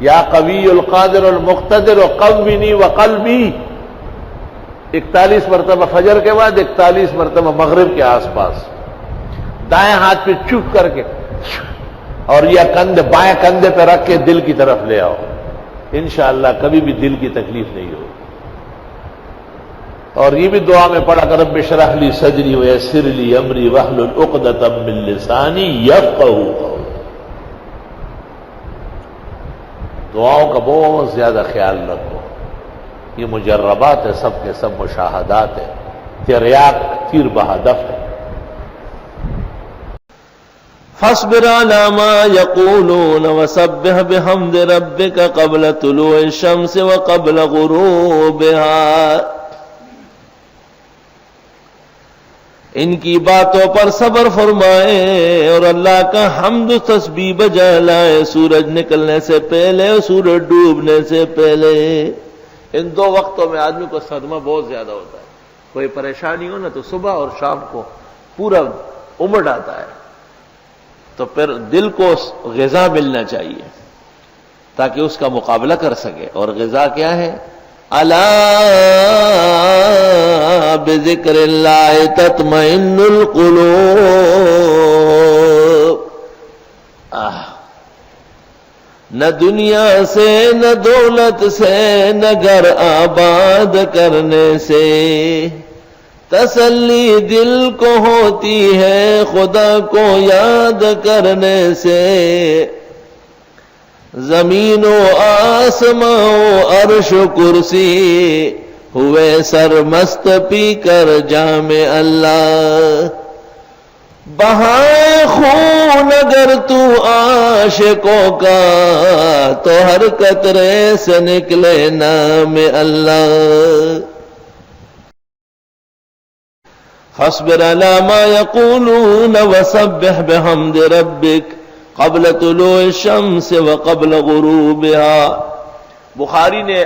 یا قوی القادر المقتدر قوینی وقلبی 41 مرتبہ فجر کے بعد، 41 مرتبہ مغرب کے آس پاس، دائیں ہاتھ پہ چپ کر کے اور یہ کندھے بائیں کندھے پہ رکھ کے دل کی طرف لے آؤ، انشاءاللہ کبھی بھی دل کی تکلیف نہیں ہوگی۔ اور یہ بھی دعا میں پڑھا کہ رب اشرح لی صدری ویسر لی امری واحلل عقدۃ من لسانی یفقہوا قولی۔ دعاؤں کا بہت زیادہ خیال رکھو، یہ مجربات ہے، سب کے سب مشاہدات ہیں، تریاق تیر بہدف ہے۔ فاصبر على ما يقولون وسبح بحمد ربك قبل طلوع الشمس وقبل غروبها۔ ان کی باتوں پر صبر فرمائے اور اللہ کا حمد و تسبیح بجا لائے، سورج نکلنے سے پہلے اور سورج ڈوبنے سے پہلے۔ ان دو وقتوں میں آدمی کو صدمہ بہت زیادہ ہوتا ہے، کوئی پریشانی ہو نا تو صبح اور شام کو پورا امڑ آتا ہے، تو پھر دل کو غذا ملنا چاہیے تاکہ اس کا مقابلہ کر سکے۔ اور غذا کیا ہے؟ الا بذکر اللہ تطمئن القلوب۔ نہ دنیا سے، نہ دولت سے، نہ گھر آباد کرنے سے تسلی دل کو ہوتی ہے، خدا کو یاد کرنے سے۔ زمین و آسماں و عرش و کرسی ہوئے سرمست پی کر جام اللہ۔ بہائے خون اگر تو عاشقوں کا تو ہر قطرے سے نکلے نام اللہ۔ فاصبر على ما يقولون وسبح بحمد ربك قبل طلوع الشمس وقبل غروبها۔ بخاری نے